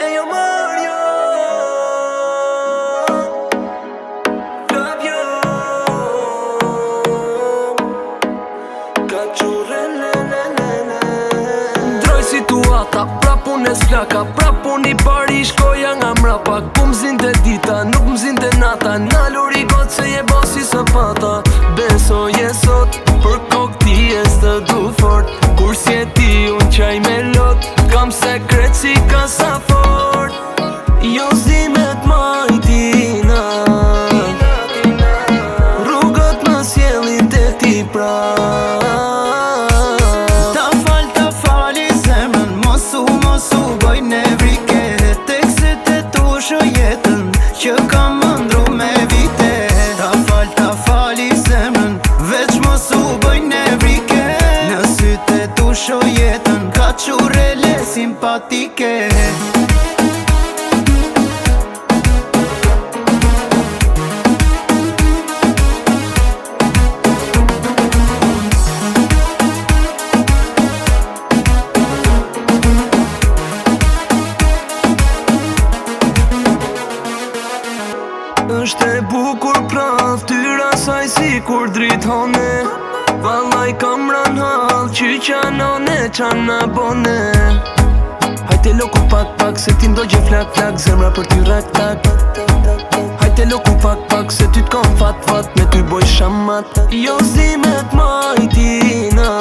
Ejo Mario, love you. Ndroj situata, prap unë e s'flaka, prap unë I pari shkoja nga mrapa. Ku m'zinte dita, nuk m'zinte nata, nalur I gotë se je bosi së pata. Besoj e sot, për kokë ti e së du fort. Kur s'je ti unë qaj me lot, kam sekret si kasa fort. Jo zimet majtina, rrugët në sjellin te ti pra. Ta fali zemrën, mosu bëj ne vrike. Tekset e tu shë jetën, që kam mëndru me vite. Ta fali zemrën, veç mosu bëj ne vrike. Në sytë e tu shë jetën, ka qurele simpatike. Është e bukur pra ftyra saj si kur drithone. Vallaj kam ran hall që qanone qana bone. Hajte loku pak se ti ndogje flak zemra për ty rak tak. Hajte loku pak se ty t'kom fat me ty boj shamat. Jo zimet majtina,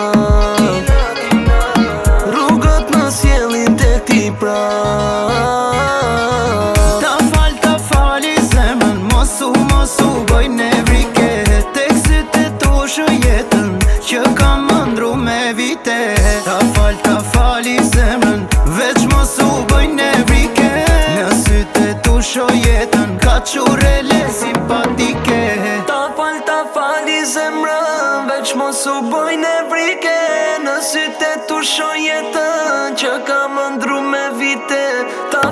rrugët në sjellin te ti pra. Mosu bëj ne vrike. Teksit e tu shë jetën, që kam mëndru me vite. Ta fali zemrën, veç mosu bëj ne vrike. Në sytë e tu shë jetën, ka qurele simpatike. Ta fali zemrën, veç mosu bëj ne vrike. Në sytë e tu shë jetën, që kam mëndru me vite. Ta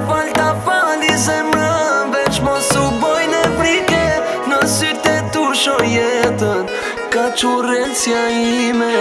fali zemrën, veç mosu bëj ne vrike. Në sytë e tu shë jetën, ka qurelësja ime.